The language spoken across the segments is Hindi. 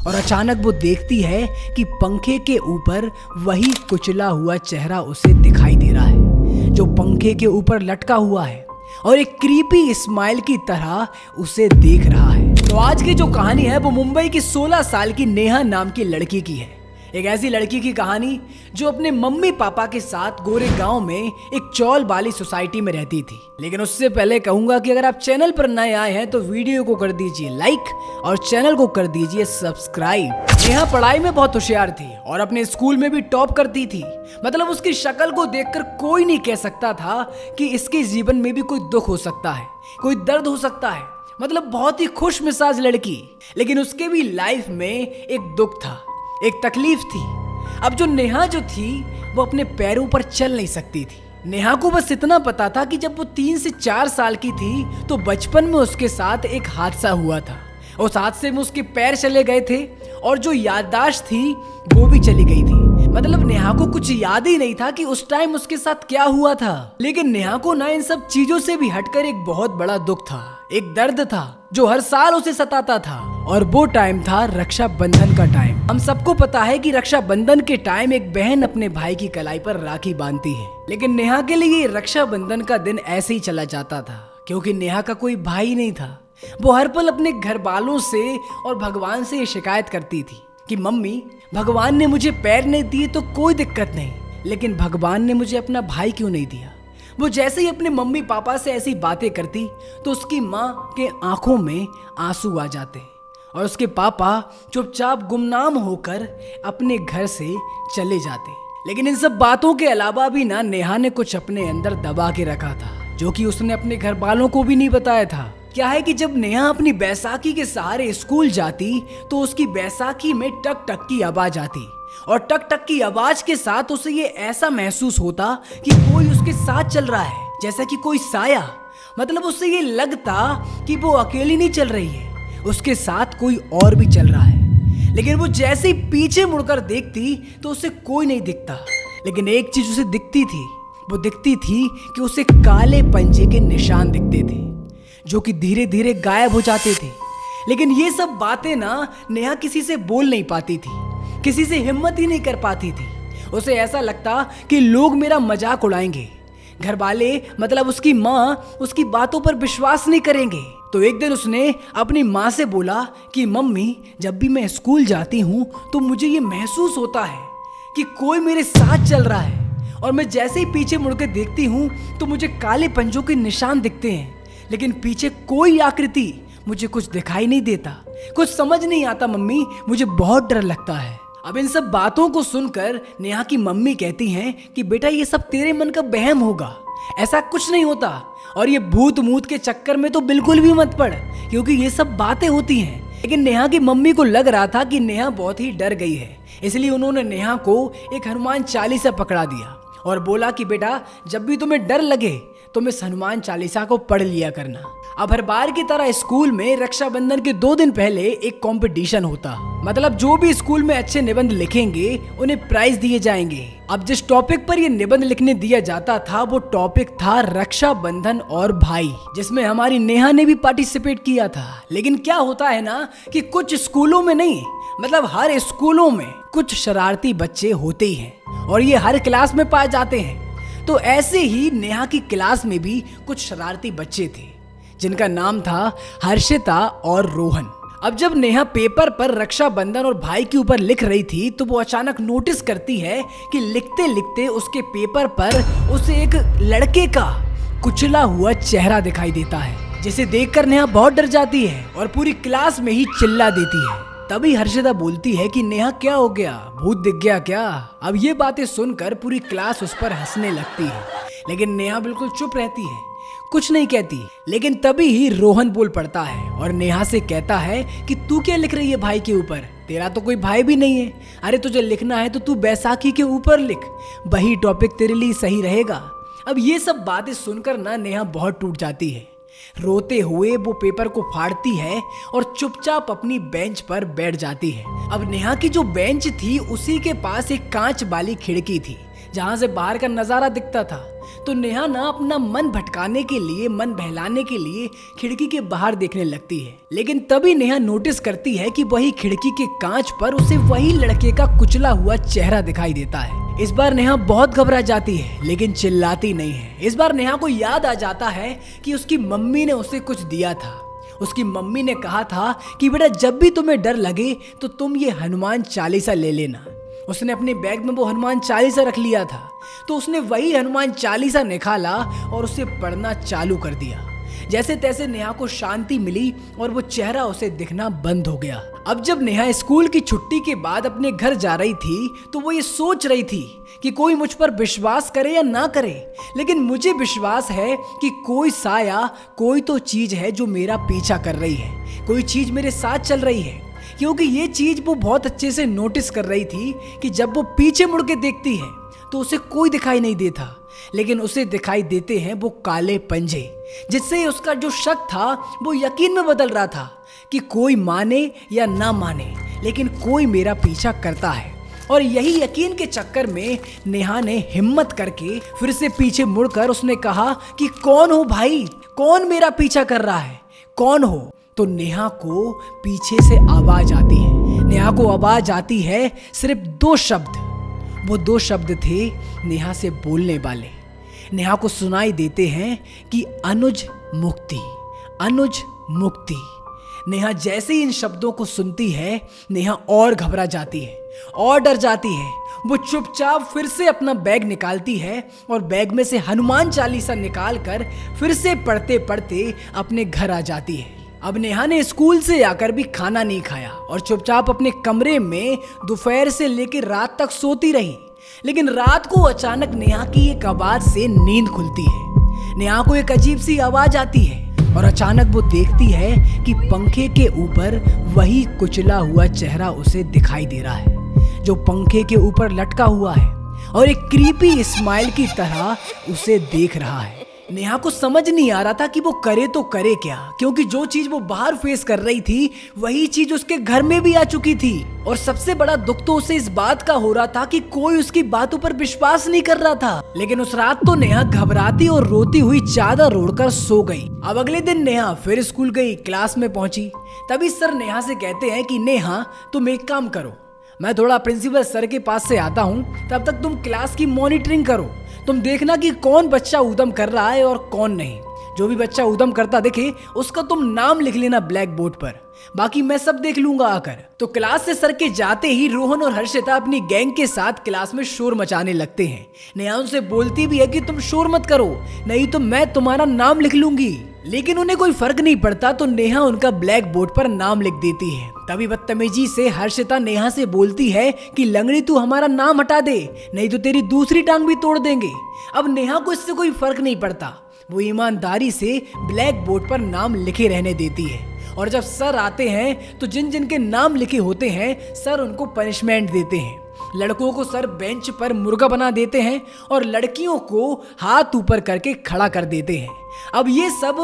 और अचानक वो देखती है कि पंखे के ऊपर वही कुचला हुआ चेहरा उसे दिखाई दे रहा है जो पंखे के ऊपर लटका हुआ है और एक क्रीपी स्माइल की तरह उसे देख रहा है। तो आज की जो कहानी है वो मुंबई की 16 साल की नेहा नाम की लड़की की है। एक ऐसी लड़की की कहानी जो अपने मम्मी पापा के साथ गोरे गांव में एक चौल वाली सोसाइटी में रहती थी। लेकिन उससे पहले कहूंगा कि अगर आप चैनल पर नए आए हैं तो वीडियो को कर दीजिए लाइक और चैनल को कर दीजिए सब्सक्राइब। नेहा पढ़ाई में बहुत होशियार थी और अपने स्कूल में भी टॉप करती थी। मतलब उसकी शक्ल को देखकर कोई नहीं कह सकता था कि इसके जीवन में भी कोई दुख हो सकता है, कोई दर्द हो सकता है। मतलब बहुत ही खुश मिजाज लड़की। लेकिन उसके भी लाइफ में एक दुख था, एक तकलीफ थी। अब जो नेहा जो थी वो अपने पैरों पर चल नहीं सकती थी। नेहा को बस इतना पता था कि जब वो 3 से 4 साल की थी तो बचपन में उसके साथ एक हादसा हुआ था। उस हादसे में उसके पैर चले गए थे और जो याददाश्त थी वो भी चली गई थी। मतलब नेहा को कुछ याद ही नहीं था कि उस टाइम उसके साथ क्या हुआ था। लेकिन नेहा को ना इन सब चीजों से भी हटकर एक बहुत बड़ा दुख था, एक दर्द था जो हर साल उसे सताता था। और वो टाइम था रक्षाबंधन का टाइम। हम सबको पता है कि रक्षाबंधन के टाइम एक बहन अपने भाई की कलाई पर राखी बांधती है। लेकिन नेहा के लिए रक्षाबंधन का दिन ऐसे ही चला जाता था क्योंकि नेहा का कोई भाई नहीं था। वो हर पल अपने घर वालों से और भगवान से ये शिकायत करती थी कि मम्मी, भगवान ने मुझे पैर नहीं दिए तो कोई दिक्कत नहीं, लेकिन भगवान ने मुझे अपना भाई क्यों नहीं दिया। वो जैसे ही अपने मम्मी पापा से ऐसी बातें करती तो उसकी माँ के आंखों में आंसू आ जाते और उसके पापा चुपचाप गुमनाम होकर अपने घर से चले जाते। लेकिन इन सब बातों के अलावा भी ना नेहा ने कुछ अपने अंदर दबा के रखा था जो कि उसने अपने घर वालों को भी नहीं बताया था। क्या है कि जब नेहा अपनी बैसाखी के सहारे स्कूल जाती तो उसकी बैसाखी में टक टक की आवाज आती और टक टक की आवाज के साथ उसे ये ऐसा महसूस होता कि कोई उसके साथ चल रहा है, जैसा कि कोई साया। मतलब उससे ये लगता कि वो अकेली नहीं चल रही है, उसके साथ कोई और भी चल रहा है। लेकिन वो जैसे ही पीछे मुड़कर देखती तो उसे कोई नहीं दिखता। लेकिन एक चीज उसे दिखती थी, वो दिखती थी कि उसे काले पंजे के निशान दिखते थे जो कि धीरे धीरे गायब हो जाते थे। लेकिन ये सब बातें ना नेहा किसी से बोल नहीं पाती थी, किसी से हिम्मत ही नहीं कर पाती थी। उसे ऐसा लगता कि लोग मेरा मजाक उड़ाएंगे, घर वाले मतलब उसकी माँ उसकी बातों पर विश्वास नहीं करेंगे। तो एक दिन उसने अपनी माँ से बोला कि मम्मी, जब भी मैं स्कूल जाती हूँ तो मुझे ये महसूस होता है कि कोई मेरे साथ चल रहा है और मैं जैसे ही पीछे मुड़कर देखती हूँ तो मुझे काले पंजों के निशान दिखते हैं, लेकिन पीछे कोई आकृति मुझे कुछ दिखाई नहीं देता। कुछ समझ नहीं आता मम्मी, मुझे बहुत डर लगता है। अब इन सब बातों को सुनकर नेहा की मम्मी कहती हैं कि बेटा, ये सब तेरे मन का वहम होगा, ऐसा कुछ नहीं होता। और ये भूत मूत के चक्कर में तो बिल्कुल भी मत पड़ क्योंकि ये सब बातें होती हैं। लेकिन नेहा की मम्मी को लग रहा था कि नेहा बहुत ही डर गई है, इसलिए उन्होंने नेहा को एक हनुमान चालीसा पकड़ा दिया और बोला कि बेटा, जब भी तुम्हें डर लगे तो मैं हनुमान चालीसा को पढ़ लिया करना। अब हर बार की तरह स्कूल में रक्षाबंधन के 2 दिन पहले एक कंपटीशन होता। मतलब जो भी स्कूल में अच्छे निबंध लिखेंगे उन्हें प्राइज दिए जाएंगे। अब जिस टॉपिक पर ये निबंध लिखने दिया जाता था वो टॉपिक था रक्षाबंधन और भाई, जिसमें हमारी नेहा ने भी पार्टिसिपेट किया था। लेकिन क्या होता है ना कि कुछ स्कूलों में नहीं, मतलब हर स्कूलों में कुछ शरारती बच्चे होते ही हैं और ये हर क्लास में पाए जाते हैं। तो ऐसे ही नेहा की क्लास में भी कुछ शरारती बच्चे थे जिनका नाम था हर्षिता और रोहन। अब जब नेहा पेपर पर रक्षाबंधन और भाई के ऊपर लिख रही थी तो वो अचानक नोटिस करती है कि लिखते लिखते उसके पेपर पर उसे एक लड़के का कुचला हुआ चेहरा दिखाई देता है, जिसे देखकर नेहा बहुत डर जाती है और पूरी क्लास में ही चिल्ला देती है। तभी हर्षिता बोलती है कि नेहा, क्या हो गया, भूत दिख गया क्या? अब ये बातें सुनकर पूरी क्लास उस पर हंसने लगती है, लेकिन नेहा बिल्कुल चुप रहती है, कुछ नहीं कहती। लेकिन तभी ही रोहन बोल पड़ता है और नेहा से कहता है कि तू क्या लिख रही है भाई के ऊपर, तेरा तो कोई भाई भी नहीं है। अरे तुझे लिखना है तो तू बैसाखी के ऊपर लिख, वही टॉपिक तेरे लिए सही रहेगा। अब ये सब बातें सुनकर ना नेहा बहुत टूट जाती है। रोते हुए वो पेपर को फाड़ती है और चुपचाप अपनी बेंच पर बैठ जाती है। अब नेहा की जो बेंच थी उसी के पास एक कांच वाली खिड़की थी जहां से बाहर का नजारा दिखता था। तो नेहा ना अपना मन भटकाने के लिए, मन बहलाने के लिए खिड़की के बाहर देखने लगती है। लेकिन तभी नेहा नोटिस करती है कि वही खिड़की के कांच पर उसे वही लड़के का कुचला हुआ चेहरा दिखाई देता है। इस बार नेहा बहुत घबरा जाती है, लेकिन चिल्लाती नहीं है। इस बार नेहा को याद आ जाता है कि उसकी मम्मी ने उसे कुछ दिया था। उसकी मम्मी ने कहा था कि बेटा जब भी तुम्हें डर लगे तो तुम ये हनुमान चालीसा ले लेना। उसने अपने बैग में वो हनुमान चालीसा रख लिया था, तो उसने वही हनुमान चालीसा निकाला और उसे पढ़ना चालू कर दिया। जैसे तैसे नेहा को शांति मिली और वो चेहरा उसे दिखना बंद हो गया। अब जब नेहा स्कूल की छुट्टी के बाद अपने घर जा रही थी तो वो ये सोच रही थी कि कोई मुझ पर विश्वास करे या ना करे, लेकिन मुझे विश्वास है कि कोई साया, कोई तो चीज है जो मेरा पीछा कर रही है, कोई चीज मेरे साथ चल रही है। क्योंकि ये चीज वो बहुत अच्छे से नोटिस कर रही थी कि जब वो पीछे मुड़ के देखती है तो उसे कोई दिखाई नहीं देता, लेकिन उसे दिखाई देते हैं वो काले पंजे, जिससे उसका जो शक था वो यकीन में बदल रहा था कि कोई माने या ना माने, लेकिन कोई मेरा पीछा करता है। और यही यकीन के चक्कर में नेहा ने हिम्मत करके फिर से पीछे मुड़कर उसने कहा कि कौन हो भाई, कौन मेरा पीछा कर रहा है, कौन हो? तो नेहा को पीछे से आवाज आती है। नेहा को आवाज आती है सिर्फ 2 शब्द। वो 2 शब्द थे नेहा से बोलने वाले। नेहा को सुनाई देते हैं कि अनुज मुक्ति, अनुज मुक्ति। नेहा जैसे ही इन शब्दों को सुनती है, नेहा और घबरा जाती है और डर जाती है। वो चुपचाप फिर से अपना बैग निकालती है और बैग में से हनुमान चालीसा निकाल कर फिर से पढ़ते पढ़ते अपने घर आ जाती है। अब नेहा ने स्कूल से आकर भी खाना नहीं खाया और चुपचाप अपने कमरे में दोपहर से लेकर रात तक सोती रही। लेकिन रात को अचानक नेहा की एक आवाज से नींद खुलती है। नेहा को एक अजीब सी आवाज आती है और अचानक वो देखती है कि पंखे के ऊपर वही कुचला हुआ चेहरा उसे दिखाई दे रहा है, जो पंखे के ऊपर लटका हुआ है और एक क्रीपी स्माइल की तरह उसे देख रहा है। नेहा को समझ नहीं आ रहा था कि वो करे तो करे क्या, क्योंकि जो चीज वो बाहर फेस कर रही थी वही चीज उसके घर में भी आ चुकी थी। और सबसे बड़ा दुख तो उसे इस बात का हो रहा था कि कोई उसकी बातों पर विश्वास नहीं कर रहा था। लेकिन उस रात तो नेहा घबराती और रोती हुई चादर ओढ़कर सो गई। अब अगले दिन नेहा फिर स्कूल गई, क्लास में पहुंची। तभी सर नेहा से कहते हैं कि नेहा तुम एक काम करो, मैं थोड़ा प्रिंसिपल सर के पास से आता हूँ, तब तक तुम क्लास की मॉनिटरिंग करो। तुम देखना कि कौन बच्चा ऊधम कर रहा है और कौन नहीं। जो भी बच्चा ऊधम करता दिखे उसका तुम नाम लिख लेना ब्लैक बोर्ड पर, बाकी मैं सब देख लूंगा आकर। तो क्लास से सर के जाते ही रोहन और हर्षिता अपनी गैंग के साथ क्लास में शोर मचाने लगते हैं। नेहा उनसे बोलती भी है कि तुम शोर मत करो, नहीं तो मैं तुम्हारा नाम लिख लूंगी। लेकिन उन्हें कोई फर्क नहीं पड़ता, तो नेहा उनका ब्लैक बोर्ड पर नाम लिख देती है। तभी बदतमीजी से हर्षिता नेहा से बोलती है कि लंगड़ी तू हमारा नाम हटा दे, नहीं तो तेरी दूसरी टांग भी तोड़ देंगे। अब नेहा को इससे कोई फर्क नहीं पड़ता, वो ईमानदारी से ब्लैक बोर्ड पर नाम लिखे रहने देती है। और जब सर आते हैं तो जिन जिन के नाम लिखे होते हैं सर उनको पनिशमेंट देते हैं। लड़कों को सर बेंच पर मुर्गा बना देते हैं और लड़कियों को हाथ ऊपर करके खड़ा कर देते हैं। अब ये सब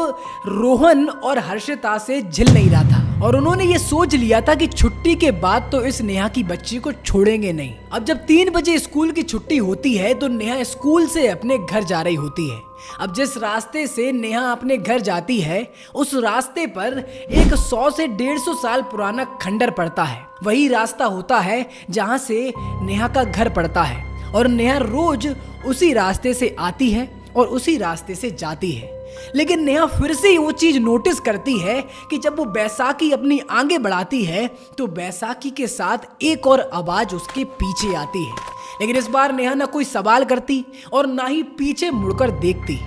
रोहन और हर्षिता से झिल नहीं रहा था और उन्होंने ये सोच लिया था कि छुट्टी के बाद तो इस नेहा की बच्ची को छोड़ेंगे नहीं। अब जब 3 बजे स्कूल की छुट्टी होती है तो नेहा स्कूल से अपने घर जा रही होती है। अब जिस रास्ते से नेहा अपने घर जाती है उस रास्ते पर एक 100 से 150 साल पुराना खंडर पड़ता है। वही रास्ता होता है जहां से नेहा का घर पड़ता है और नेहा रोज उसी रास्ते से आती है और उसी रास्ते से जाती है। लेकिन नेहा फिर से वो चीज नोटिस करती है कि जब वो बैसाखी अपनी आगे बढ़ाती है तो बैसाखी के साथ एक और आवाज उसके पीछे आती है। लेकिन इस बार नेहा ना कोई सवाल करती और ना ही पीछे मुड़कर देखती।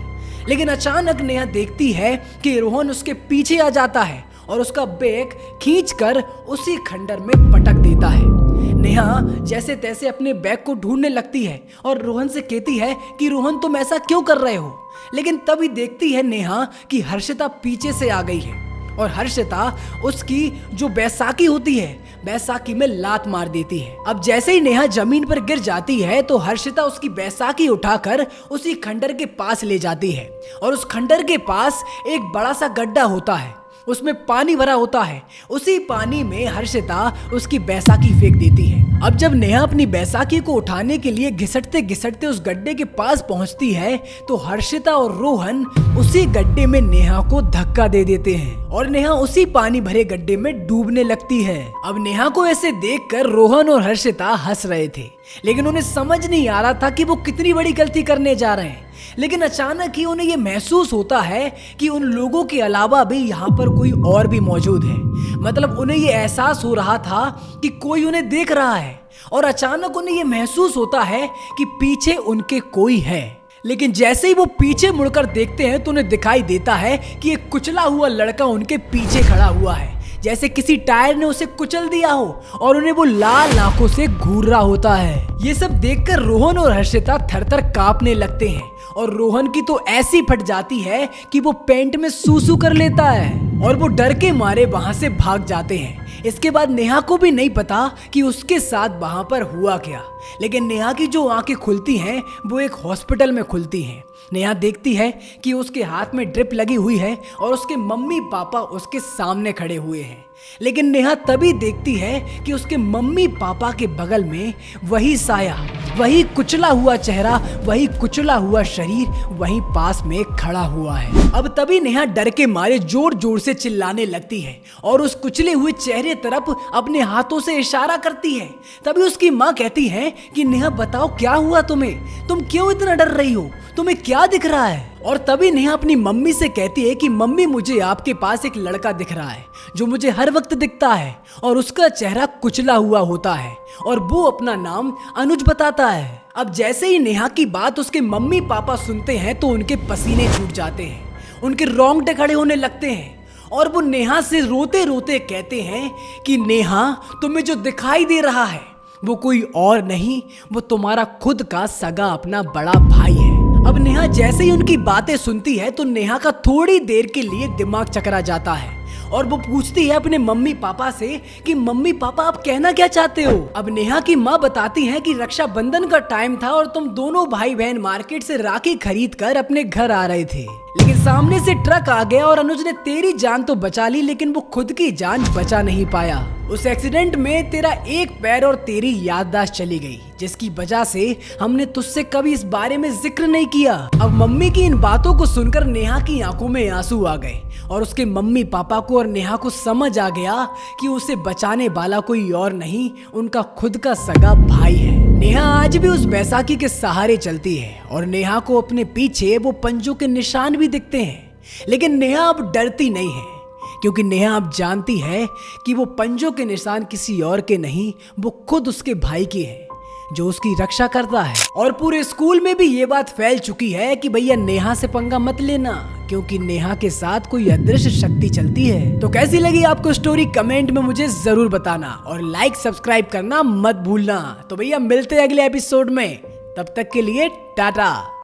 लेकिन अचानक नेहा देखती है कि रोहन उसके पीछे आ जाता है और उसका बैग खींचकर उसी खंडर में पटक देता है। नेहा जैसे तैसे अपने बैग को ढूंढने लगती है और रोहन से कहती है कि रोहन तुम ऐसा क्यों कर रहे हो। लेकिन तभी देखती है नेहा कि हर्षिता पीछे से आ गई है और हर्षिता उसकी जो बैसाखी होती है बैसाखी में लात मार देती है। अब जैसे ही नेहा जमीन पर गिर जाती है तो हर्षिता उसकी बैसाखी उठाकर उसी खंडर के पास ले जाती है और उस खंडर के पास एक बड़ा सा गड्ढा होता है उसमें पानी भरा होता है। उसी पानी में हर्षिता उसकी बैसाखी फेंक देती है। अब जब नेहा अपनी बैसाखी को उठाने के लिए घिसटते घिसटते उस गड्ढे के पास पहुंचती है तो हर्षिता और रोहन उसी गड्ढे में नेहा को धक्का दे देते हैं और नेहा उसी पानी भरे गड्ढे में डूबने लगती है। अब नेहा को ऐसे देखकर रोहन और हर्षिता हंस रहे थे, लेकिन उन्हें समझ नहीं आ रहा था कि वो कितनी बड़ी गलती करने जा रहे हैं। लेकिन अचानक ही उन्हें ये महसूस होता है कि उन लोगों के अलावा भी यहाँ पर कोई और भी मौजूद है। मतलब उन्हें ये एहसास हो रहा था कि कोई उन्हें देख रहा है और अचानक उन्हें ये महसूस होता है कि पीछे उनके कोई है। लेकिन जैसे ही वो पीछे मुड़कर देखते हैं तो उन्हें दिखाई देता है कि एक कुचला हुआ लड़का उनके पीछे खड़ा हुआ है, जैसे किसी टायर ने उसे कुचल दिया हो और उन्हें वो लाल आंखों से घूर रहा होता है। ये सब देखकर रोहन और हर्षिता थरथर कांपने लगते हैं और रोहन की तो ऐसी फट जाती है कि वो पेंट में सूसू कर लेता है और वो डर के मारे वहां से भाग जाते हैं। इसके बाद नेहा को भी नहीं पता कि उसके साथ वहां पर हुआ क्या, लेकिन नेहा की जो आंखें खुलती हैं वो एक हॉस्पिटल में खुलती हैं। नेहा देखती है कि उसके हाथ में ड्रिप लगी हुई है और उसके मम्मी पापा उसके सामने खड़े हुए हैं। लेकिन नेहा तभी देखती है कि उसके मम्मी पापा के बगल में वही साया, वही कुचला हुआ चेहरा, वही कुचला हुआ शरीर वहीं पास में खड़ा हुआ है। अब तभी नेहा डर के मारे जोर जोर से चिल्लाने लगती है और उस कुचले हुए चेहरे तरफ अपने हाथों से इशारा करती है। तभी उसकी माँ कहती है कि नेहा बताओ क्या हुआ तुम्हें, तुम क्यों इतना डर रही हो, तुम्हें क्या दिख रहा है। और तभी नेहा अपनी मम्मी से कहती है कि मम्मी मुझे आपके पास एक लड़का दिख रहा है जो मुझे हर वक्त दिखता है और उसका चेहरा कुचला हुआ होता है और वो अपना नाम अनुज बताता है। अब जैसे ही नेहा की बात उसके मम्मी पापा सुनते हैं तो उनके पसीने छूट जाते हैं, उनके रोंगटे खड़े होने लगते हैं और वो नेहा से रोते रोते कहते हैं कि नेहा तुम्हें जो दिखाई दे रहा है वो कोई और नहीं, वो तुम्हारा खुद का सगा अपना बड़ा भाई है। अब नेहा जैसे ही उनकी बातें सुनती है तो नेहा का थोड़ी देर के लिए दिमाग चकरा जाता है और वो पूछती है अपने मम्मी पापा से कि मम्मी पापा आप कहना क्या चाहते हो। अब नेहा की माँ बताती है कि रक्षाबंधन का टाइम था और तुम दोनों भाई बहन मार्केट से राखी खरीद कर अपने घर आ रहे थे, लेकिन सामने से ट्रक आ गया और अनुज ने तेरी जान तो बचा ली लेकिन वो खुद की जान बचा नहीं पाया। उस एक्सीडेंट में तेरा एक पैर और तेरी याददाश्त चली गई, जिसकी वजह से हमने तुझसे कभी इस बारे में जिक्र नहीं किया। अब मम्मी की इन बातों को सुनकर नेहा की आंखों में आंसू आ गए और उसके मम्मी पापा को और नेहा को समझ आ गया कि उसे बचाने वाला कोई और नहीं, उनका खुद का सगा भाई है। नेहा आज भी उस बैसाखी के सहारे चलती है और नेहा को अपने पीछे वो पंजों के निशान भी दिखते हैं, लेकिन नेहा अब डरती नहीं है क्योंकि नेहा अब जानती है कि वो पंजों के निशान किसी और के नहीं, वो खुद उसके भाई के हैं जो उसकी रक्षा करता है। और पूरे स्कूल में भी ये बात फैल चुकी है कि भैया नेहा से पंगा मत लेना क्योंकि नेहा के साथ कोई अदृश्य शक्ति चलती है। तो कैसी लगी आपको स्टोरी कमेंट में मुझे जरूर बताना और लाइक सब्सक्राइब करना मत भूलना। तो भैया मिलते हैं अगले एपिसोड में, तब तक के लिए टाटा।